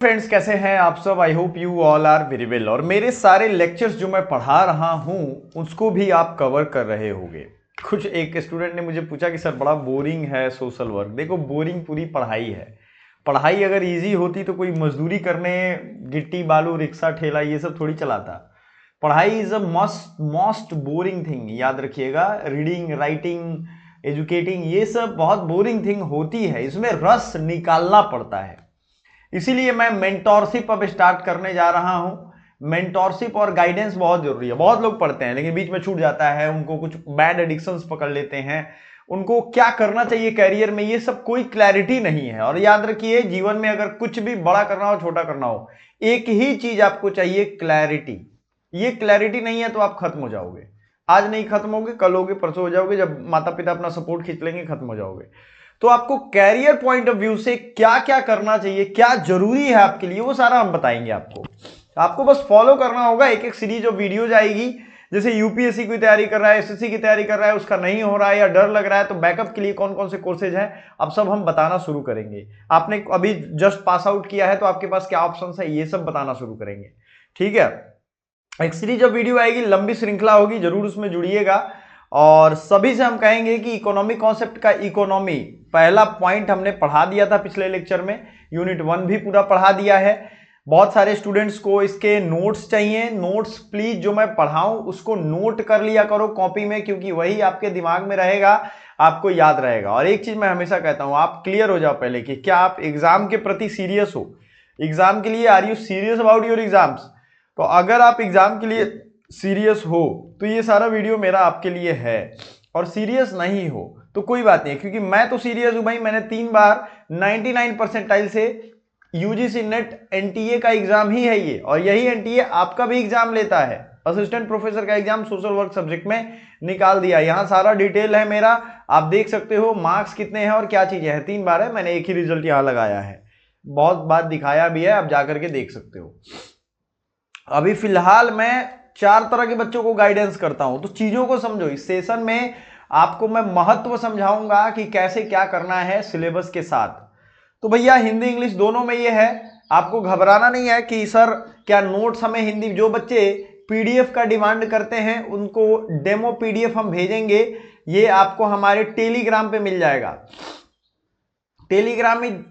Friends, कैसे हैं आप सब। I hope you all are very well. और मेरे सारे लेक्चर्स जो मैं पढ़ा रहा हूं उसको भी आप कवर कर रहे होंगे। कुछ एक स्टूडेंट ने मुझे पूछा कि सर बड़ा बोरिंग है सोशल वर्क। देखो, बोरिंग पूरी पढ़ाई है। पढ़ाई अगर इजी होती तो कोई मजदूरी करने गिट्टी बालू रिक्शा ठेला ये सब थोड़ी चलाता। पढ़ाई is a most boring thing, याद रखिएगा। रीडिंग, राइटिंग, एजुकेटिंग, ये सब बहुत बोरिंग थिंग होती है। इसमें रस निकालना पड़ता है। इसीलिए मैं मेंटोरशिप अब स्टार्ट करने जा रहा हूं। मेंटोरशिप और गाइडेंस बहुत जरूरी है। बहुत लोग पढ़ते हैं लेकिन बीच में छूट जाता है, उनको कुछ बैड एडिक्शंस पकड़ लेते हैं, उनको क्या करना चाहिए करियर में ये सब कोई क्लैरिटी नहीं है। और याद रखिए, जीवन में अगर कुछ भी बड़ा करना हो छोटा करना हो, एक ही चीज आपको चाहिए, क्लैरिटी। ये क्लैरिटी नहीं है तो आप खत्म हो जाओगे। आज नहीं खत्म होगे, कल होगे, परसों हो जाओगे। जब माता पिता अपना सपोर्ट खींच लेंगे खत्म हो जाओगे। तो आपको कैरियर पॉइंट ऑफ व्यू से क्या क्या करना चाहिए, क्या जरूरी है आपके लिए, वो सारा हम बताएंगे आपको। आपको बस फॉलो करना होगा। एक एक सीरीज ऑफ वीडियोज आएगी। जैसे यूपीएससी की तैयारी कर रहा है, एसएससी की तैयारी कर रहा है, उसका नहीं हो रहा है या डर लग रहा है, तो बैकअप के लिए कौन कौन से कोर्सेज हैं अब सब हम बताना शुरू करेंगे। आपने अभी जस्ट पास आउट किया है तो आपके पास क्या ऑप्शन है ये सब बताना शुरू करेंगे। ठीक है, एक सीरीज ऑफ वीडियो आएगी, लंबी श्रृंखला होगी, जरूर उसमें जुड़िएगा। और सभी से हम कहेंगे कि इकोनॉमी कॉन्सेप्ट का इकोनॉमी पहला पॉइंट हमने पढ़ा दिया था पिछले लेक्चर में। यूनिट 1 भी पूरा पढ़ा दिया है। बहुत सारे स्टूडेंट्स को इसके नोट्स चाहिए। नोट्स प्लीज जो मैं पढ़ाऊं उसको नोट कर लिया करो कॉपी में, क्योंकि वही आपके दिमाग में रहेगा, आपको याद रहेगा। और एक चीज मैं हमेशा कहता हूं, आप क्लियर हो जाओ पहले कि क्या आप एग्जाम के प्रति सीरियस हो। एग्जाम के लिए are you serious about your exams. तो अगर आप एग्जाम के लिए सीरियस हो तो ये सारा वीडियो मेरा आपके लिए है। और सीरियस नहीं हो तो कोई बात नहीं, क्योंकि मैं तो सीरियस हूं भाई। मैंने 3 बार 99 परसेंटाइल से यूजीसी नेट एनटीए का एग्जाम ही है ये, और यही एनटीए आपका भी एग्जाम लेता है। असिस्टेंट प्रोफेसर का एग्जाम सोशल वर्क सब्जेक्ट में निकाल दिया। यहां सारा डिटेल है मेरा, आप देख सकते हो मार्क्स कितने हैं और क्या चीजें हैं। 3 बार है, मैंने एक ही रिजल्ट यहां लगाया है, बहुत बात दिखाया भी है, आप जाकर के देख सकते हो। अभी फिलहाल मैं 4 तरह के बच्चों को गाइडेंस करता हूं, तो चीजों को समझो। इस सेशन में आपको मैं महत्व समझाऊंगा कि कैसे क्या करना है सिलेबस के साथ। तो भैया हिंदी इंग्लिश दोनों में ये है, आपको घबराना नहीं है कि सर क्या नोट्स हमें हिंदी। जो बच्चे पीडीएफ का डिमांड करते हैं उनको डेमो पीडीएफ हम भेजेंगे, ये आपको हमारे टेलीग्राम पे मिल जाएगा। टेलीग्राम में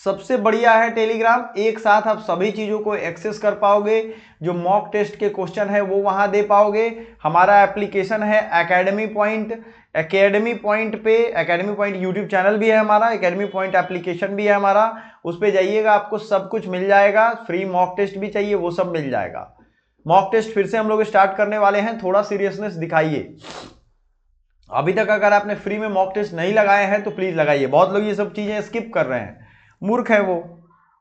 सबसे बढ़िया है टेलीग्राम, एक साथ आप सभी चीजों को एक्सेस कर पाओगे। जो मॉक टेस्ट के क्वेश्चन है वो वहां दे पाओगे। हमारा एप्लीकेशन है एकेडमी पॉइंट। एकेडमी पॉइंट पे, एकेडमी पॉइंट यूट्यूब चैनल भी है हमारा, एकेडमी पॉइंट एप्लीकेशन भी है हमारा। उस पे जाइएगा, आपको सब कुछ मिल जाएगा। फ्री मॉक टेस्ट भी चाहिए वो सब मिल जाएगा। मॉक टेस्ट फिर से हम लोग स्टार्ट करने वाले हैं, थोड़ा सीरियसनेस दिखाइए। अभी तक अगर आपने फ्री में मॉक टेस्ट नहीं लगाए हैं तो प्लीज लगाइए। बहुत लोग ये सब चीजें स्किप कर रहे हैं, मूर्ख है वो।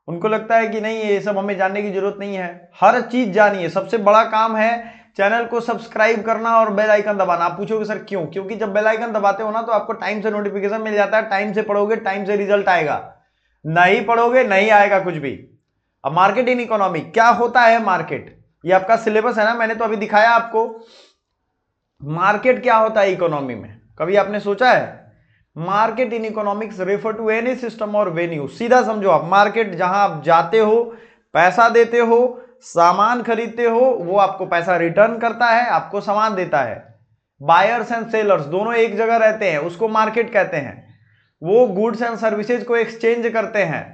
उनको लगता है कि नहीं ये सब हमें जानने की जरूरत नहीं है। हर चीज जानिए। सबसे बड़ा काम है चैनल को सब्सक्राइब करना और बेल आइकन दबाना। आप पूछोगे सर क्यों? क्योंकि जब बेल आइकन दबाते हो ना तो आपको टाइम से नोटिफिकेशन मिल जाता है। टाइम से पढ़ोगे टाइम से रिजल्ट आएगा, नहीं पढ़ोगे नहीं आएगा कुछ भी। अब मार्केट इन इकोनॉमी क्या होता है? मार्केट ये आपका सिलेबस है ना, मैंने तो अभी दिखाया आपको। मार्केट क्या होता है इकोनॉमी में, कभी आपने सोचा है? Market in economics refer to any system और वेन्यू। सीधा समझो आप, मार्केट जहां आप जाते हो, पैसा देते हो, सामान खरीदते हो, वो आपको पैसा रिटर्न करता है, आपको सामान देता है। बायर्स एंड सेलर्स दोनों एक जगह रहते हैं, उसको मार्केट कहते हैं। वो गुड्स एंड सर्विसेज को एक्सचेंज करते हैं,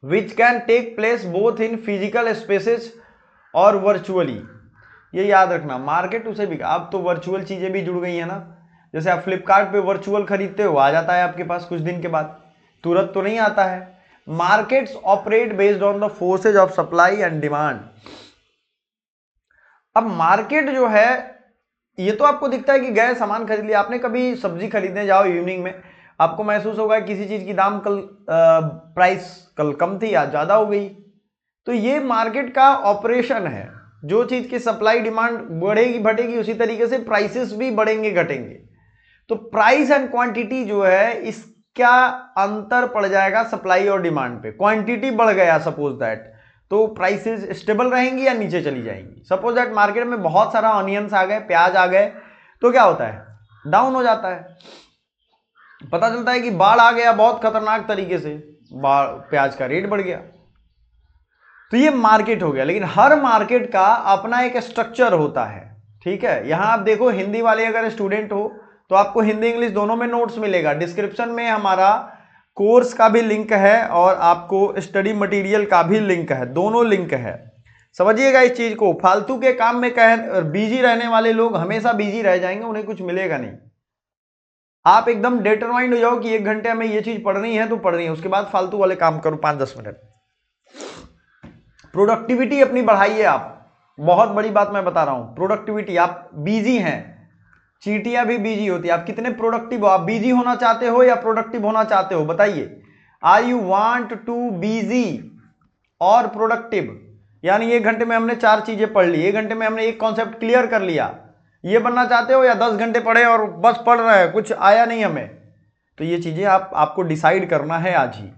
which can take place both in physical spaces और वर्चुअली। ये याद रखना, मार्केट उसे भी। अब तो वर्चुअल चीजें भी जुड़ गई है ना। जैसे आप फ्लिपकार्ट पे वर्चुअल खरीदते हो, आ जाता है आपके पास कुछ दिन के बाद, तुरंत तो नहीं आता है। Markets operate based on the forces of supply and demand. अब मार्केट जो है, ये तो आपको दिखता है कि गए सामान खरीद लिया। आपने कभी सब्जी खरीदने जाओ इवनिंग में, आपको महसूस होगा किसी चीज की दाम कल प्राइस कल कम थी आज ज्यादा हो गई। तो ये मार्केट का ऑपरेशन है। जो चीज की सप्लाई डिमांड बढ़ेगी घटेगी, उसी तरीके से प्राइसेस भी बढ़ेंगे घटेंगे। तो प्राइस एंड क्वांटिटी जो है, इसका अंतर पड़ जाएगा सप्लाई और डिमांड पे। क्वांटिटी बढ़ गया सपोज दैट, तो प्राइसेस स्टेबल रहेंगी या नीचे चली जाएंगी। सपोज दैट मार्केट में बहुत सारा ऑनियंस आ गए, प्याज आ गए, तो क्या होता है? डाउन हो जाता है। पता चलता है कि बाढ़ आ गया बहुत खतरनाक तरीके से, प्याज का रेट बढ़ गया। तो ये मार्केट हो गया, लेकिन हर मार्केट का अपना एक स्ट्रक्चर होता है, ठीक है। यहां आप देखो, हिंदी वाले अगर स्टूडेंट हो तो आपको हिंदी इंग्लिश दोनों में नोट्स मिलेगा। डिस्क्रिप्शन में हमारा कोर्स का भी लिंक है और आपको स्टडी मटेरियल का भी लिंक है, दोनों लिंक है। समझिएगा इस चीज को। फालतू के काम में बिजी रहने वाले लोग हमेशा बिजी रह जाएंगे, उन्हें कुछ मिलेगा नहीं। आप एकदम डिटरमाइंड हो जाओ कि 1 घंटे में ये चीज पढ़नी है तो पढ़नी है, उसके बाद फालतू वाले काम करो 5-10 मिनट। प्रोडक्टिविटी अपनी बढ़ाइए आप। बहुत बड़ी बात मैं बता रहा हूं, प्रोडक्टिविटी। आप बिजी हैं, चींटियां भी बिजी होती है। आप कितने प्रोडक्टिव हो? आप बिजी होना चाहते हो या प्रोडक्टिव होना चाहते हो? बताइए। Are you want to busy और प्रोडक्टिव? यानी 1 घंटे में हमने 4 चीजें पढ़ ली, 1 घंटे में हमने एक कॉन्सेप्ट क्लियर कर लिया, ये बनना चाहते हो? या 10 घंटे पढ़े और बस पढ़ रहे हैं, कुछ आया नहीं हमें? तो ये चीजें आपको डिसाइड करना है आज ही,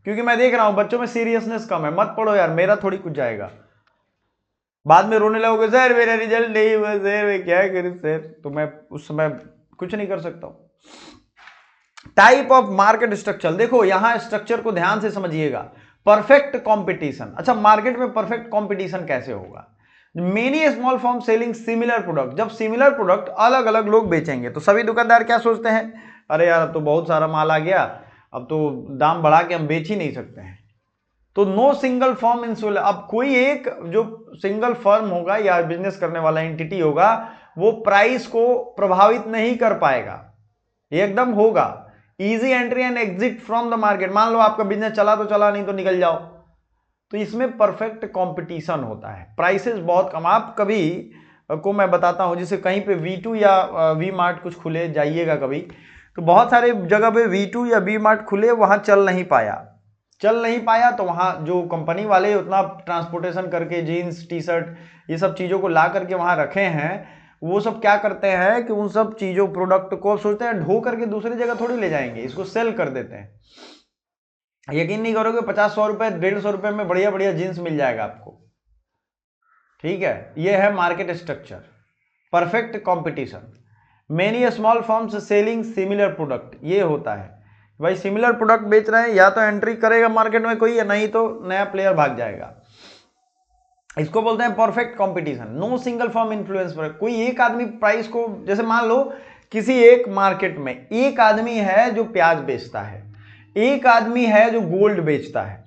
क्योंकि मैं देख रहा हूं बच्चों में सीरियसनेस कम है। मत पढ़ो यार, मेरा थोड़ी कुछ जाएगा। बाद में रोने लगोगे, सर मेरा रिजल्ट नहीं हुआ सर, मैं क्या करूं सर। तो मैं उस समय कुछ नहीं कर सकता हूं। टाइप ऑफ मार्केट स्ट्रक्चर, देखो यहां स्ट्रक्चर को ध्यान से समझिएगा। Perfect competition. अच्छा, मार्केट में परफेक्ट कंपटीशन कैसे होगा? Many small firm selling similar product. जब सिमिलर प्रोडक्ट अलग अलग लोग बेचेंगे तो सभी दुकानदार क्या सोचते हैं? अरे यार अब तो बहुत सारा माल आ गया, अब तो दाम बढ़ा के हम बेच ही नहीं सकते हैं। तो नो सिंगल फर्म इंसुल। अब कोई एक जो सिंगल फर्म होगा या बिजनेस करने वाला एंटिटी होगा, वो प्राइस को प्रभावित नहीं कर पाएगा। ये एकदम होगा easy entry and exit from the market. मान लो आपका बिजनेस चला तो चला, नहीं तो निकल जाओ। तो इसमें परफेक्ट कंपटीशन होता है, प्राइसेस बहुत कम। आप कभी को मैं बताता हूं, जैसे कहीं पे V2 या वी मार्ट कुछ खुले, जाइएगा कभी, तो बहुत सारे जगह पे V2 या वी मार्ट खुले, वहां चल नहीं पाया। तो वहां जो कंपनी वाले उतना ट्रांसपोर्टेशन करके जीन्स टी शर्ट ये सब चीजों को ला करके वहां रखे हैं, वो सब क्या करते हैं कि उन सब चीजों प्रोडक्ट को सोचते हैं ढो करके दूसरी जगह थोड़ी ले जाएंगे, इसको सेल कर देते हैं। यकीन नहीं करोगे, 50-100 रुपए 150 रुपए में बढ़िया बढ़िया जीन्स मिल जाएगा आपको, ठीक है। ये है market structure. Perfect competition. Many small firms selling similar product. ये होता है भाई, सिमिलर प्रोडक्ट बेच रहे हैं, या तो एंट्री करेगा मार्केट में कोई, या नहीं तो नया प्लेयर भाग जाएगा। इसको बोलते हैं perfect competition. No single firm influence पर। कोई एक आदमी प्राइस को, जैसे मान लो किसी एक मार्केट में एक आदमी है जो प्याज बेचता है, एक आदमी है जो गोल्ड बेचता है।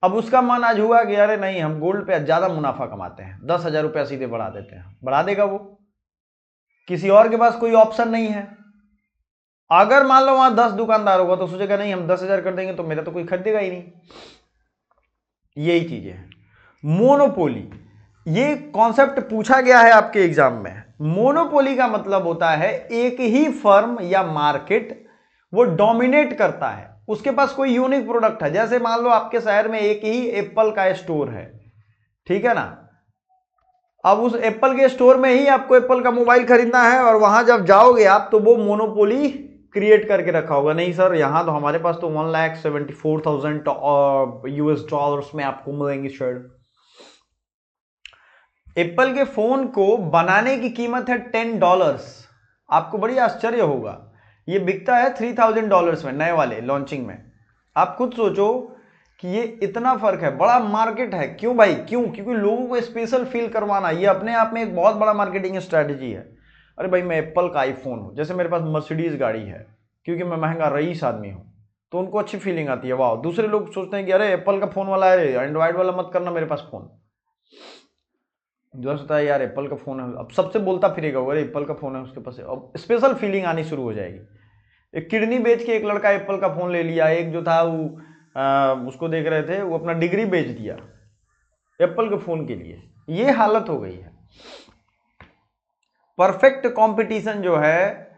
अब उसका मन आज हुआ कि अरे नहीं, हम गोल्ड पे ज्यादा मुनाफा कमाते हैं, 10,000 रुपया सीधे बढ़ा देते हैं, बढ़ा देगा वो। किसी और के पास कोई ऑप्शन नहीं है। अगर मान लो वहां 10 दुकानदार होगा तो सोचेगा नहीं, हम 10,000 कर देंगे तो मेरा तो कोई खरीदेगा ही नहीं। यही चीजें है मोनोपोली। ये कॉन्सेप्ट पूछा गया है आपके एग्जाम में। मोनोपोली का मतलब होता है एक ही फर्म या मार्केट वो डोमिनेट करता है, उसके पास कोई यूनिक प्रोडक्ट है। जैसे मान लो आपके शहर में एक ही एप्पल का स्टोर है, ठीक है ना। अब उस एप्पल के स्टोर में ही आपको एप्पल का मोबाइल खरीदना है, और वहां जब जाओगे आप तो वो मोनोपोली क्रिएट करके रखा होगा। नहीं सर, यहां तो हमारे पास तो 1,74,000 US डॉलर्स में आपको मिलेंगे शर्ट। एप्पल के फोन को बनाने की कीमत है $10। आपको बड़ी आश्चर्य होगा, ये बिकता है $3,000 में, नए वाले लॉन्चिंग में। आप खुद सोचो कि ये इतना फर्क है, बड़ा मार्केट है। क्यों भाई? क्योंकि लोगों को स्पेशल फील करवाना, ये अपने आप में एक बहुत बड़ा मार्केटिंग स्ट्रैटेजी है। अरे भाई, मैं एप्पल का आईफोन हूं, जैसे मेरे पास मर्सिडीज गाड़ी है, क्योंकि मैं महंगा रईस आदमी हूं, तो उनको अच्छी फीलिंग आती है, वाह। दूसरे लोग सोचते हैं कि अरे एप्पल का फोन वाला है, एंड्रॉइड वाला मत करना मेरे पास फोन। जो सोचता है यार एप्पल का फोन है, अब सबसे बोलता फिरेगा, अरे एप्पल का फोन है उसके पास, अब स्पेशल फीलिंग आनी शुरू हो जाएगी। एक किडनी बेच के एक लड़का एप्पल का फोन ले लिया, एक जो था वो उसको देख रहे थे, वो अपना डिग्री बेच दिया एप्पल के फोन के लिए। ये हालत हो गई है। परफेक्ट कंपटीशन जो है,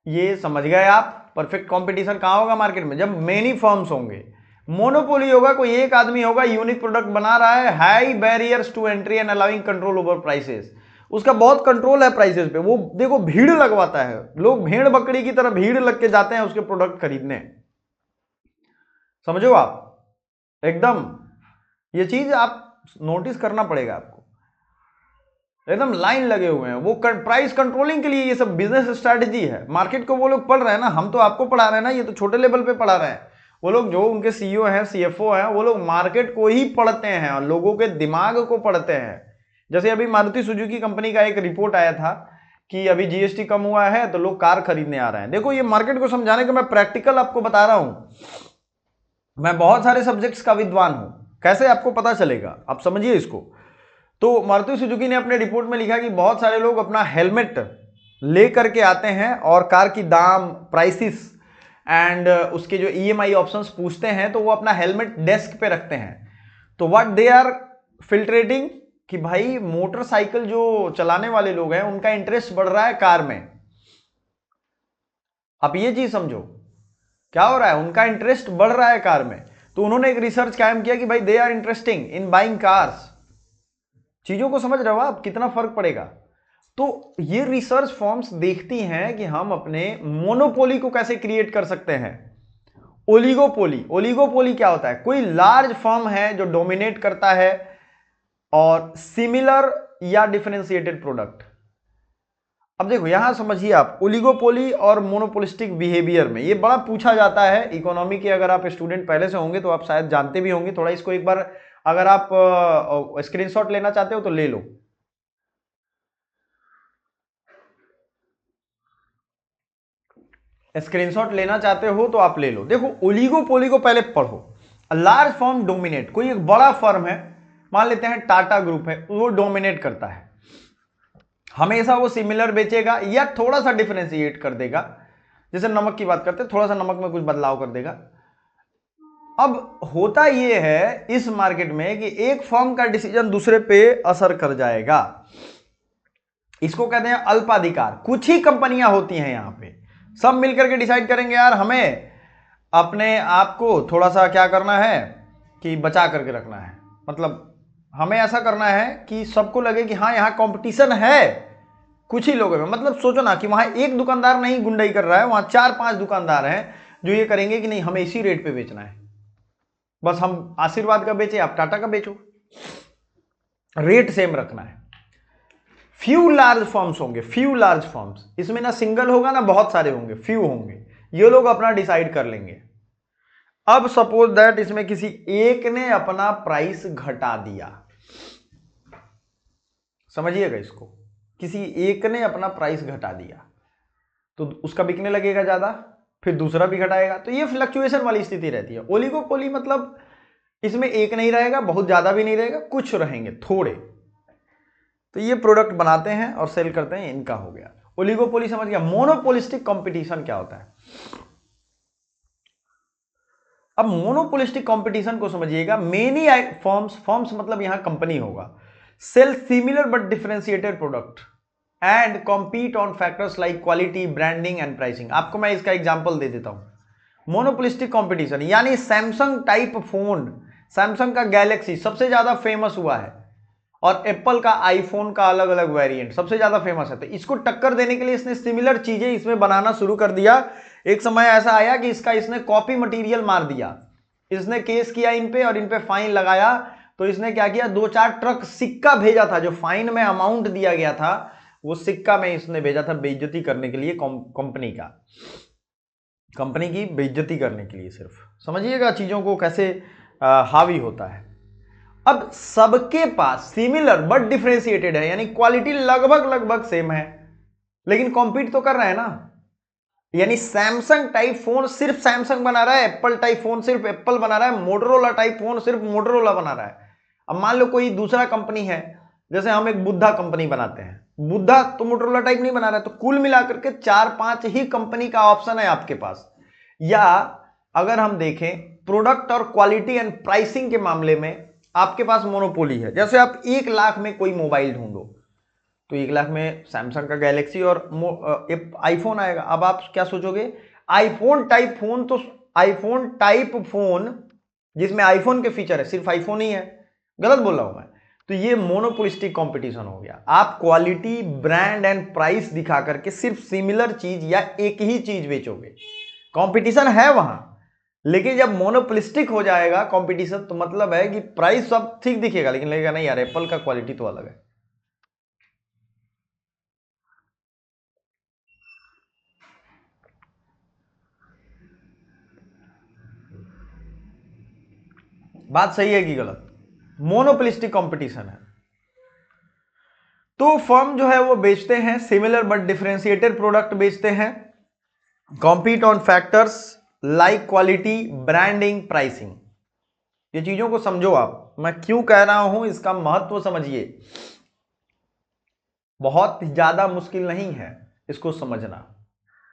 ये समझ गए आप। परफेक्ट कंपटीशन कहां होगा? मार्केट में, जब मेनी फर्म्स होंगे। मोनोपोली होगा, कोई एक आदमी होगा, यूनिक प्रोडक्ट बना रहा है, high barriers to entry and allowing control over prices. उसका बहुत कंट्रोल है प्राइसेस पे। वो देखो भीड़ लगवाता है, लोग भेड़ बकरी की तरह भीड़ लग के जाते हैं उसके प्रोडक्ट खरीदने। समझो आप एकदम, ये चीज आप नोटिस करना पड़ेगा आपको। एकदम लाइन लगे हुए हैं वो प्राइस कंट्रोलिंग के लिए। ये सब बिजनेस स्ट्रैटेजी है। मार्केट को वो लोग पढ़ रहे हैं ना, हम तो आपको पढ़ा रहे हैं ना, ये तो छोटे लेवल पे पढ़ा रहे हैं। वो लोग जो उनके सीईओ हैं, सीएफओ हैं, वो लोग मार्केट को ही पढ़ते हैं और लोगों के दिमाग को पढ़ते हैं। जैसे अभी मारुति सुजुकी कंपनी का एक रिपोर्ट आया था कि अभी जीएसटी कम हुआ है तो लोग कार खरीदने आ रहे हैं। देखो ये मार्केट को समझाने का मैं प्रैक्टिकल आपको बता रहा हूं। मैं बहुत सारे सब्जेक्ट्स का विद्वान हूं, कैसे आपको पता चलेगा, आप समझिए इसको। तो मारुति सुजुकी ने अपने रिपोर्ट में लिखा कि बहुत सारे लोग अपना हेलमेट लेकर के आते हैं और कार की दाम, प्राइसिस एंड उसके जो ईएमआई ऑप्शंस पूछते हैं तो वो अपना हेलमेट डेस्क पे रखते हैं। तो व्हाट दे आर फिल्ट्रेटिंग कि भाई मोटरसाइकिल जो चलाने वाले लोग हैं उनका इंटरेस्ट बढ़ रहा है कार में। आप ये चीज समझो, क्या हो रहा है, उनका इंटरेस्ट बढ़ रहा है कार में। तो उन्होंने एक रिसर्च कायम किया कि भाई they are interesting in buying cars. चीजों को समझ रहे हो आप, कितना फर्क पड़ेगा। तो ये रिसर्च फॉर्म्स देखती हैं कि हम अपने मोनोपोली को कैसे क्रिएट कर सकते हैं। ओलिगोपोली, ओलिगोपोली क्या होता है, कोई लार्ज फर्म है जो डोमिनेट करता है और सिमिलर या डिफरेंशिएटेड प्रोडक्ट। अब देखो यहां समझिए आप, ओलिगोपोली और मोनोपोलिस्टिक बिहेवियर में ये बड़ा पूछा जाता है इकोनॉमी के। अगर आप स्टूडेंट पहले से होंगे तो आप शायद जानते भी होंगे थोड़ा इसको। एक बार अगर आप स्क्रीनशॉट लेना चाहते हो तो ले लो। स्क्रीनशॉट लेना चाहते हो तो आप ले लो। देखो ओलिगोपोली को पहले पढ़ो। लार्ज फर्म डोमिनेट, कोई एक बड़ा फर्म है, मान लेते हैं टाटा ग्रुप है, वो डोमिनेट करता है, हमेशा वो सिमिलर बेचेगा या थोड़ा सा डिफरेंशिएट कर देगा। जैसे नमक की बात करते हैं, थोड़ा सा नमक में कुछ बदलाव कर देगा। अब होता यह है इस मार्केट में कि एक फर्म का डिसीजन दूसरे पे असर कर जाएगा। इसको कहते हैं अल्पाधिकार। कुछ ही कंपनियां होती हैं यहां पे, सब मिलकर के डिसाइड करेंगे यार हमें अपने आप को थोड़ा सा क्या करना है कि बचा करके रखना है। मतलब हमें ऐसा करना है कि सबको लगे कि हाँ यहां कंपटीशन है कुछ ही लोगों में। मतलब सोचो ना कि वहां एक दुकानदार नहीं गुंडाई कर रहा है, वहां 4-5 दुकानदार हैं जो ये करेंगे कि नहीं हमें इसी रेट पे बेचना है, बस हम आशीर्वाद का बेचे आप टाटा का बेचो, रेट सेम रखना है। फ्यू लार्ज फर्म्स होंगे, फ्यू लार्ज फर्म्स, इसमें ना सिंगल होगा ना बहुत सारे होंगे, फ्यू होंगे, ये लोग अपना डिसाइड कर लेंगे। अब सपोज दैट इसमें किसी एक ने अपना प्राइस घटा दिया, समझिएगा इसको, किसी एक ने अपना प्राइस घटा दिया तो उसका बिकने लगेगा ज्यादा, फिर दूसरा भी घटाएगा, तो ये फ्लक्चुएशन वाली स्थिति रहती है। ओलिगोपोली मतलब इसमें एक नहीं रहेगा, बहुत ज्यादा भी नहीं रहेगा, कुछ रहेंगे थोड़े, तो ये प्रोडक्ट बनाते हैं और सेल करते हैं, इनका हो गया ओलिगोपोली। समझ गया। मोनोपोलिस्टिक कंपटीशन क्या होता है। अब मोनोपोलिस्टिक कंपटीशन को समझिएगा। मेनी फर्म्स, फर्म्स मतलब यहां कंपनी होगा, sell similar but differentiated product and compete on factors like quality, branding and pricing. आपको मैं इसका एग्जांपल दे देता हूं। मोनोपोलिस्टिक कंपटीशन यानी सैमसंग टाइप फोन, सैमसंग का गैलेक्सी सबसे ज्यादा फेमस हुआ है और एप्पल का आईफोन का अलग अलग वेरिएंट सबसे ज्यादा फेमस है। तो इसको टक्कर देने के लिए इसने सिमिलर चीजें इसमें बनाना शुरू कर दिया। एक समय ऐसा आया कि इसने कॉपी मटेरियल मार दिया, इसने केस किया इन पे और इन पे फाइन लगाया। तो इसने क्या किया, 2-4 ट्रक सिक्का भेजा था, जो फाइन में अमाउंट दिया गया था वो सिक्का में इसने भेजा था बेइज्जती करने के लिए, कंपनी का, कंपनी की बेइज्जती करने के लिए। सिर्फ समझिएगा चीजों को कैसे हावी होता है। अब सबके पास सिमिलर बट डिफरेंशिएटेड है, यानी क्वालिटी लगभग लगभग सेम है, लेकिन कॉम्पीट तो कर रहे हैं ना। यानी सैमसंग टाइप फोन सिर्फ सैमसंग बना रहा है, एप्पल टाइप फोन सिर्फ एप्पल बना रहा है, मोटरोला टाइप फोन सिर्फ मोटरोला बना रहा है। अब मान लो कोई दूसरा कंपनी है, जैसे हम एक बुद्धा कंपनी बनाते हैं, बुद्धा तो मोटरोला टाइप नहीं बना रहा है। तो कुल मिलाकर के 4-5 ही कंपनी का ऑप्शन है आपके पास। या अगर हम देखें प्रोडक्ट और क्वालिटी एंड प्राइसिंग के मामले में आपके पास मोनोपोली है। जैसे आप 1 लाख में कोई मोबाइल ढूंढो तो 1 लाख में सैमसंग का गैलेक्सी और आईफोन आएगा। अब आप क्या सोचोगे, आईफोन टाइप फोन, तो आईफोन टाइप फोन जिसमें आईफोन के फीचर है सिर्फ आईफोन ही है, गलत बोल रहा हूं मैं। तो ये मोनोपोलिस्टिक कंपटीशन हो गया। आप क्वालिटी, ब्रांड एंड प्राइस दिखा करके सिर्फ सिमिलर चीज या एक ही चीज बेचोगे, कंपटीशन है वहां। लेकिन जब मोनोपोलिस्टिक हो जाएगा कंपटीशन तो मतलब है कि प्राइस सब ठीक दिखेगा लेकिन लगेगा नहीं यार एप्पल का क्वालिटी तो अलग है। बात सही है कि गलत? मोनोपोलिस्टिक कंपटीशन है। तो फर्म जो है वो बेचते हैं सिमिलर बट डिफरेंशिएटेड प्रोडक्ट बेचते हैं, compete on factors like quality, branding, pricing. ये चीजों को समझो आप, मैं क्यों कह रहा हूं इसका महत्व समझिए। बहुत ज्यादा मुश्किल नहीं है इसको समझना।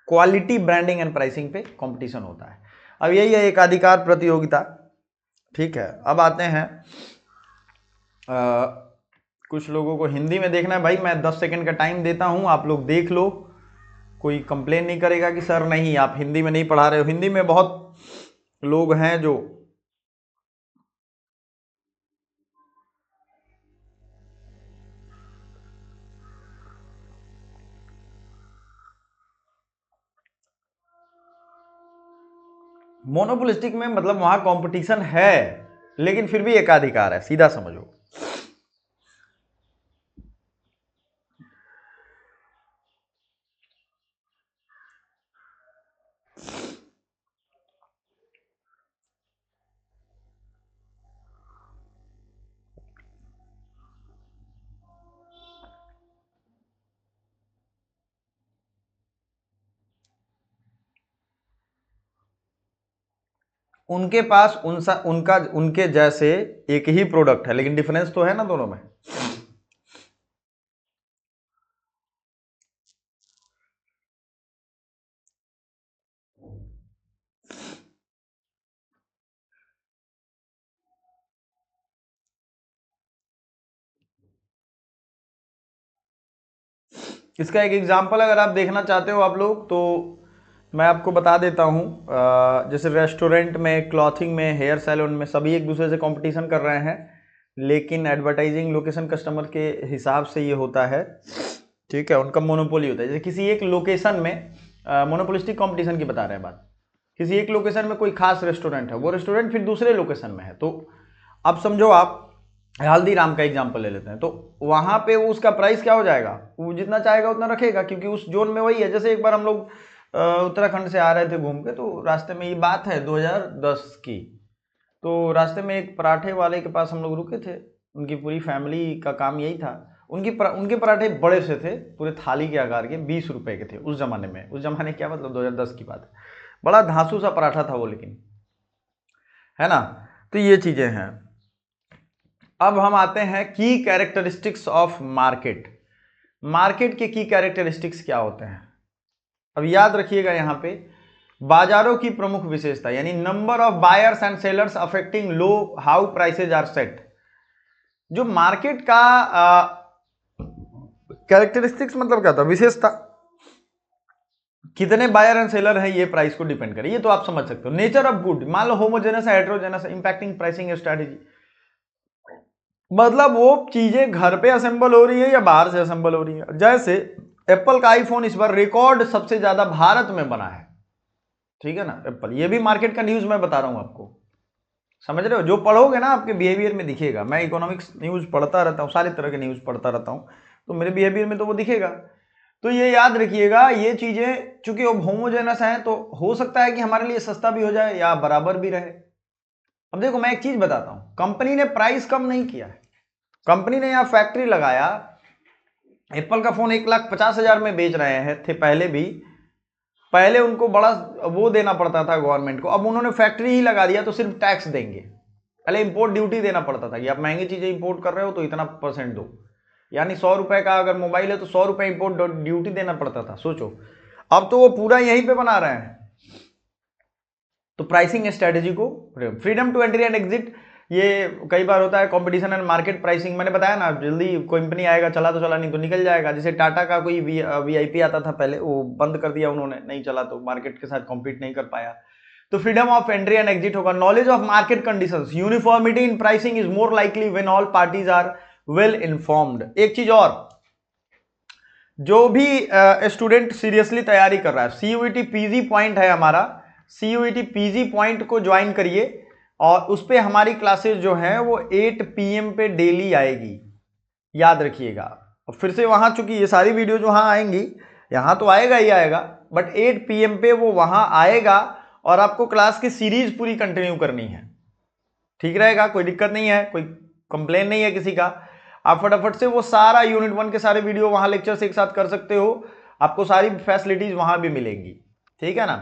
क्वालिटी, ब्रांडिंग एंड प्राइसिंग पे कंपटीशन होता है। अब यही है एकाधिकार प्रतियोगिता। ठीक है, अब आते हैं कुछ लोगों को हिंदी में देखना है। भाई मैं 10 सेकंड का टाइम देता हूं, आप लोग देख लो, कोई कंप्लेन नहीं करेगा कि सर नहीं आप हिंदी में नहीं पढ़ा रहे हो। हिंदी में बहुत लोग हैं जो मोनोपोलिस्टिक में मतलब वहां कंपटीशन है लेकिन फिर भी एकाधिकार है, सीधा समझो। उनके पास उनका उनके जैसे एक ही प्रोडक्ट है लेकिन डिफरेंस तो है ना दोनों में। इसका एक एग्जांपल अगर आप देखना चाहते हो आप लोग तो मैं आपको बता देता हूं। जैसे रेस्टोरेंट में, क्लॉथिंग में, हेयर सैलून में सभी एक दूसरे से कंपटीशन कर रहे हैं लेकिन एडवर्टाइजिंग लोकेशन कस्टमर के हिसाब से ये होता है। ठीक है, उनका मोनोपोली होता है। जैसे किसी एक लोकेशन में मोनोपोलिस्टिक कंपटीशन की बता रहे हैं बात, किसी एक लोकेशन में कोई खास रेस्टोरेंट है, वो रेस्टोरेंट फिर दूसरे लोकेशन में है। तो अब समझो आप हल्दीराम का एग्जांपल ले लेते हैं, तो वहां पे वो उसका प्राइस क्या हो जाएगा, वो जितना चाहेगा उतना रखेगा क्योंकि उस जोन में वही है। जैसे एक बार हम लोग उत्तराखंड से आ रहे थे घूम के, तो रास्ते में, ये बात है 2010 की, तो रास्ते में एक पराठे वाले के पास हम लोग रुके थे। उनकी पूरी फैमिली का काम यही था। उनके पराठे बड़े से थे, पूरे थाली के आकार के, 20 रुपए के थे उस जमाने में। उस जमाने क्या मतलब 2010 की बात है। बड़ा धांसू सा पराठा था वो, लेकिन है ना। तो ये चीजें हैं। अब हम आते हैं की कैरेक्टरिस्टिक्स ऑफ मार्केट। मार्केट के की कैरेक्टरिस्टिक्स क्या होते हैं, अब याद रखिएगा यहां पे। बाजारों की प्रमुख विशेषता यानी number of buyers and sellers affecting low how prices are set. जो मार्केट का कैरेक्टरिस्टिक्स मतलब क्या था, विशेषता, कितने बायर एंड सेलर है ये प्राइस को डिपेंड करे, ये तो आप समझ सकते हो। नेचर ऑफ गुड, मान लो होमोजेनस है, हेट्रोजेनस है, इंपैक्टिंग प्राइसिंग स्ट्रेटेजी, मतलब वो चीजें घर पे असेंबल हो रही है या बाहर से असेंबल हो रही है। जैसे एप्पल का आईफोन इस बार रिकॉर्ड सबसे ज्यादा भारत में बना है, ठीक है ना, एप्पल। ये भी मार्केट का न्यूज मैं बता रहा हूं आपको, समझ रहे हो। जो पढ़ोगे ना आपके बिहेवियर में दिखेगा। मैं इकोनॉमिक्स न्यूज पढ़ता रहता हूँ, सारे तरह के न्यूज पढ़ता रहता हूँ, तो मेरे बिहेवियर में तो वो दिखेगा। तो ये याद रखिएगा, ये चीजें चूंकि अब होमोजेनस हैं तो हो सकता है कि हमारे लिए सस्ता भी हो जाए या बराबर भी रहे। अब देखो मैं एक चीज बताता हूं, कंपनी ने प्राइस कम नहीं किया है। कंपनी ने यहां फैक्ट्री लगाया, एप्पल का फोन 1,50,000 में बेच रहे हैं थे पहले भी। पहले उनको बड़ा वो देना पड़ता था गवर्नमेंट को, अब उन्होंने फैक्ट्री ही लगा दिया तो सिर्फ टैक्स देंगे। पहले इंपोर्ट ड्यूटी देना पड़ता था कि आप महंगी चीजें इंपोर्ट कर रहे हो तो इतना % दो, यानी 100 रुपए का अगर मोबाइल है तो 100 रुपए इंपोर्ट ड्यूटी देना पड़ता था, सोचो। अब तो वो पूरा यहीं पे बना रहे हैं। तो प्राइसिंग स्ट्रेटेजी को, freedom to entry and exit, ये कई बार होता है कंपटीशन एंड मार्केट प्राइसिंग। मैंने बताया ना, जल्दी कंपनी आएगा, चला तो चला, नहीं तो निकल जाएगा। जैसे टाटा का कोई वीआईपी आता था पहले, वो बंद कर दिया उन्होंने, नहीं चला तो मार्केट के साथ कॉम्पीट नहीं कर पाया। तो freedom of entry and exit होगा। Knowledge of market conditions, uniformity in pricing is more likely when all parties are well informed. एक चीज और, जो भी स्टूडेंट सीरियसली तैयारी कर रहा है, सीयूईटी पीजी पॉइंट है हमारा, सीयूईटी पीजी पॉइंट को ज्वाइन करिए और उस पर हमारी क्लासेस जो है वो 8 PM पे डेली आएगी, याद रखिएगा। और फिर से वहां, चूंकि ये सारी वीडियो जो वहां आएंगी, यहां तो आएगा ही आएगा, बट 8 PM पे वो वहां आएगा और आपको क्लास की सीरीज पूरी कंटिन्यू करनी है। ठीक रहेगा, कोई दिक्कत नहीं है, कोई कंप्लेन नहीं है किसी का। आप फटाफट से वो सारा यूनिट 1 के सारे वीडियो वहां लेक्चर्स एक साथ कर सकते हो, आपको सारी फैसिलिटीज वहां भी मिलेंगी, ठीक है ना।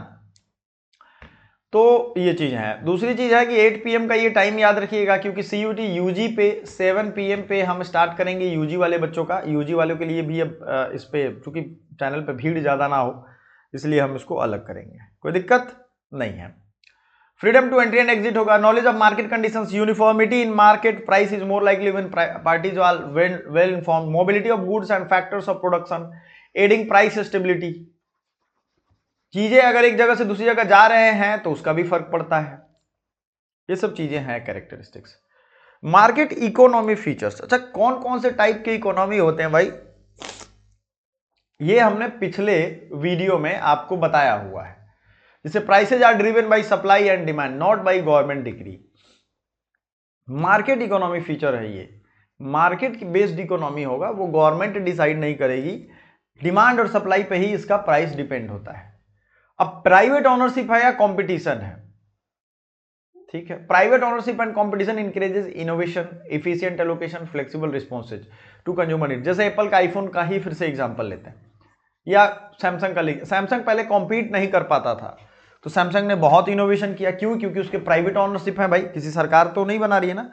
तो ये चीज है। दूसरी चीज है कि 8 PM का ये टाइम याद रखिएगा, क्योंकि CUT यूजी पे 7 PM पे हम स्टार्ट करेंगे यूजी वाले बच्चों का। यूजी वालों के लिए भी अब इस पे चूंकि चैनल पे भीड़ ज्यादा ना हो इसलिए हम इसको अलग करेंगे, कोई दिक्कत नहीं है। Freedom to entry and exit होगा। Knowledge of market conditions, uniformity in market price is more likely when parties are well informed, mobility of goods and factors of production, aiding price stability. चीजें अगर एक जगह से दूसरी जगह जा रहे हैं तो उसका भी फर्क पड़ता है। ये सब चीजें हैं कैरेक्टरिस्टिक्स। मार्केट इकोनॉमी फीचर्स, अच्छा कौन कौन से टाइप के इकोनॉमी होते हैं भाई, ये हमने पिछले वीडियो में आपको बताया हुआ है। जैसे prices are driven by supply and demand, not by government decree. Market economy feature है ये, मार्केट बेस्ड इकोनॉमी होगा, वो गवर्नमेंट डिसाइड नहीं करेगी, डिमांड और सप्लाई पे ही इसका प्राइस डिपेंड होता है। अब प्राइवेट ओनरशिप है या कंपटीशन है, ठीक है। Private ownership and competition encourages innovation, efficient allocation, flexible responses to consumer need. जैसे एप्पल का आईफोन का ही फिर से एग्जांपल लेते हैं, या सैमसंग का लेते। सैमसंग पहले कॉम्पीट नहीं कर पाता था, तो सैमसंग ने बहुत इनोवेशन किया। क्यों? क्योंकि उसके प्राइवेट ओनरशिप है भाई, किसी सरकार तो नहीं बना रही है ना।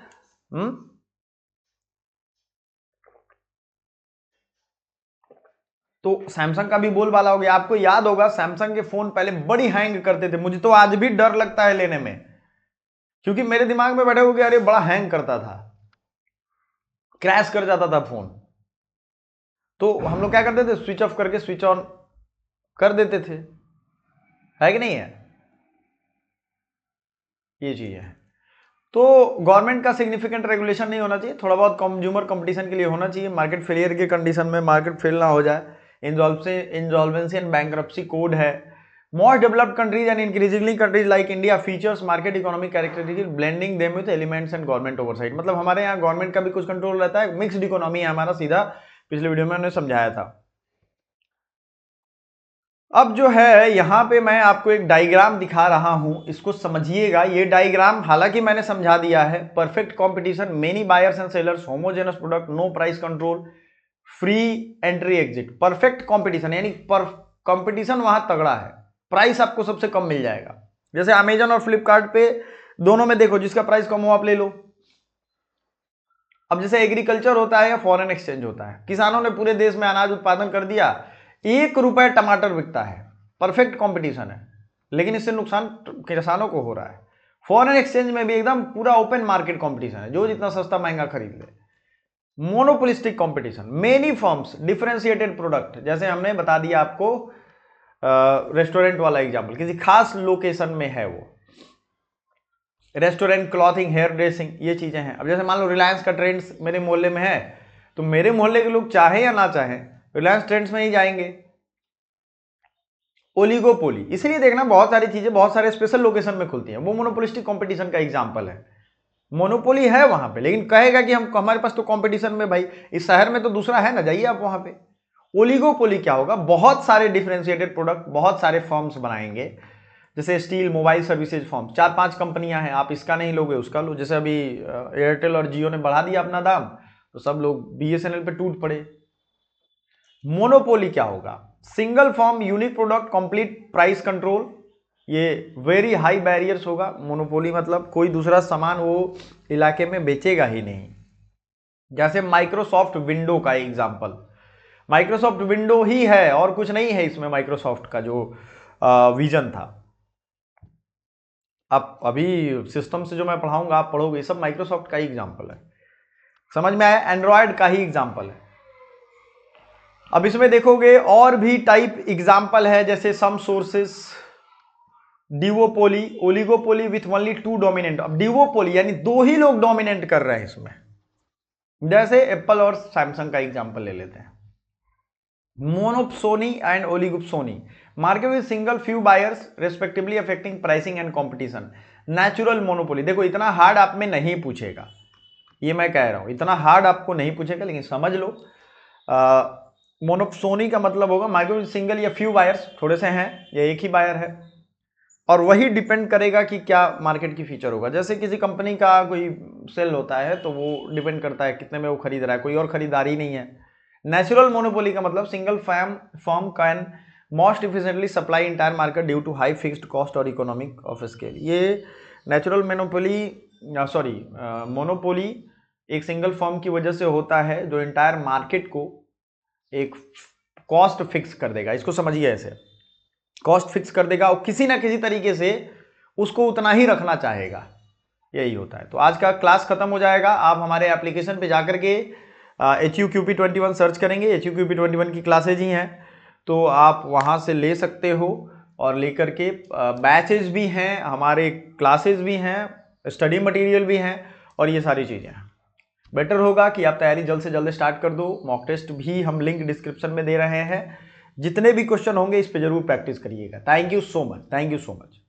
तो सैमसंग का भी बोलबाला हो गया। आपको याद होगा सैमसंग के फोन पहले बड़ी हैंग करते थे, मुझे तो आज भी डर लगता है लेने में, क्योंकि मेरे दिमाग में बैठे हो गया अरे बड़ा हैंग करता था, क्रैश कर जाता था फोन। तो हम लोग क्या करते थे, स्विच ऑफ करके स्विच ऑन कर देते थे, है कि नहीं है, ये चीज है। तो गवर्नमेंट का सिग्निफिकेंट रेगुलेशन नहीं होना चाहिए, थोड़ा बहुत कंज्यूमर कंपटीशन के लिए होना चाहिए। मार्केट फेलियर के कंडीशन में मार्केट फेल ना हो जाए, इंसॉल्वेंसी एंड बैंक्रप्सी कोड है। Most developed countries and increasingly countries like India features market economic characteristics blending them with elements and government oversight. मतलब हमारे यहाँ गवर्नमेंट का भी कुछ कंट्रोल रहता है, मिक्स्ड इकोनॉमी है हमारा, सीधा पिछले वीडियो में हमने समझाया था। अब जो है यहां पे मैं आपको एक डायग्राम दिखा रहा हूं, इसको समझिएगा। ये डायग्राम हालांकि मैंने समझा दिया है। Perfect competition, many buyers and sellers, homogeneous product, no price control, free entry exit. Perfect competition यानी कंपटीशन वहां तगड़ा है, प्राइस आपको सबसे कम मिल जाएगा। जैसे अमेजन और फ्लिपकार्ट पे दोनों में देखो, जिसका प्राइस कम हो आप ले लो। अब जैसे एग्रीकल्चर होता है या फॉरेन एक्सचेंज होता है, किसानों ने पूरे देश में अनाज उत्पादन कर दिया, 1 रुपए टमाटर बिकता है, परफेक्ट कंपटीशन है, लेकिन इससे नुकसान किसानों को हो रहा है। फॉरेन एक्सचेंज में भी एकदम पूरा ओपन मार्केट कंपटीशन है, जो जितना सस्ता महंगा खरीद ले। Monopolistic competition, many firms, differentiated product. जैसे हमने बता दिया आपको रेस्टोरेंट वाला एग्जाम्पल, किसी खास लोकेशन में है वो रेस्टोरेंट, क्लॉथिंग, हेयर ड्रेसिंग, ये चीजें हैं। अब जैसे मान लो रिलायंस का ट्रेंड्स मेरे मोहल्ले में है, तो मेरे मोहल्ले के लोग चाहे या ना चाहे रिलायंस ट्रेंड्स में ही जाएंगे। ओलिगोपोली, इसलिए देखना बहुत सारी चीजें बहुत सारे स्पेशल लोकेशन में खुलती हैं, वो मोनोपोलिस्टिक कंपटीशन का एग्जांपल है। मोनोपोली है वहां पे, लेकिन कहेगा कि हम हमारे पास तो कंपटीशन में भाई इस शहर में तो दूसरा है ना, जाइए आप वहां पे। ओलिगोपोली क्या होगा, बहुत सारे डिफरेंशिएटेड प्रोडक्ट, बहुत सारे फर्म्स बनाएंगे। जैसे स्टील, मोबाइल सर्विसेज फर्म, 4-5 कंपनियां हैं, आप इसका नहीं लोगे उसका लो। जैसे अभी एयरटेल और जियो ने बढ़ा दिया अपना दाम, तो सब लोग BSNL पे टूट पड़े। मोनोपोली क्या होगा, single form, unique product, complete price control, ये वेरी हाई बैरियर्स होगा। मोनोपोली मतलब कोई दूसरा सामान वो इलाके में बेचेगा ही नहीं। जैसे माइक्रोसॉफ्ट विंडो का एग्जांपल, माइक्रोसॉफ्ट विंडो ही है और कुछ नहीं है इसमें, माइक्रोसॉफ्ट का जो विजन था। अब अभी सिस्टम से जो मैं पढ़ाऊंगा आप पढ़ोगे, सब माइक्रोसॉफ्ट का ही एग्जांपल है, समझ में आया, एंड्रॉयड का ही एग्जांपल है। अब इसमें देखोगे और भी टाइप एग्जांपल है, जैसे some sources, duopoly, oligopoly with only 2 dominant. अब डिवोपोली यानी 2 ही लोग डोमिनेंट कर रहे हैं इसमें, जैसे एप्पल और सैमसंग का एग्जांपल ले लेते हैं। Monopsony and oligopsony, market with single few buyers respectively affecting pricing and competition. Natural monopoly, देखो इतना हार्ड आप में नहीं पूछेगा, ये मैं कह रहा हूं, इतना हार्ड आपको नहीं पूछेगा, लेकिन समझ लो। मोनोप्सोनी का मतलब होगा मार्केट विद सिंगल या फ्यू बायर्स, थोड़े से हैं या एक ही बायर है, और वही डिपेंड करेगा कि क्या मार्केट की फीचर होगा। जैसे किसी कंपनी का कोई सेल होता है तो वो डिपेंड करता है कितने में वो खरीद रहा है, कोई और खरीदार ही नहीं है। नेचुरल मोनोपोली का मतलब single firm can most efficiently supply entire market due to high fixed cost और इकोनॉमिक ऑफ स्केल। ये नेचुरल मोनोपोली एक सिंगल फर्म की वजह से होता है जो इंटायर मार्केट को एक कॉस्ट फिक्स कर देगा। इसको समझिए, ऐसे कॉस्ट फिक्स कर देगा और किसी ना किसी तरीके से उसको उतना ही रखना चाहेगा, यही होता है। तो आज का क्लास खत्म हो जाएगा। आप हमारे एप्लीकेशन पे जाकर के HUQP21 सर्च करेंगे, HUQP21 की क्लासेज ही हैं, तो आप वहाँ से ले सकते हो। और लेकर के बैचेज भी हैं, हमारे क्लासेज भी हैं, स्टडी मटेरियल भी हैं, और ये सारी चीज़ें हैं। बेटर होगा कि आप तैयारी जल्द से जल्द स्टार्ट कर दो। मॉक टेस्ट भी हम लिंक डिस्क्रिप्शन में दे रहे हैं। जितने भी क्वेश्चन होंगे इस पे जरूर प्रैक्टिस करिएगा। Thank you so much, thank you so much.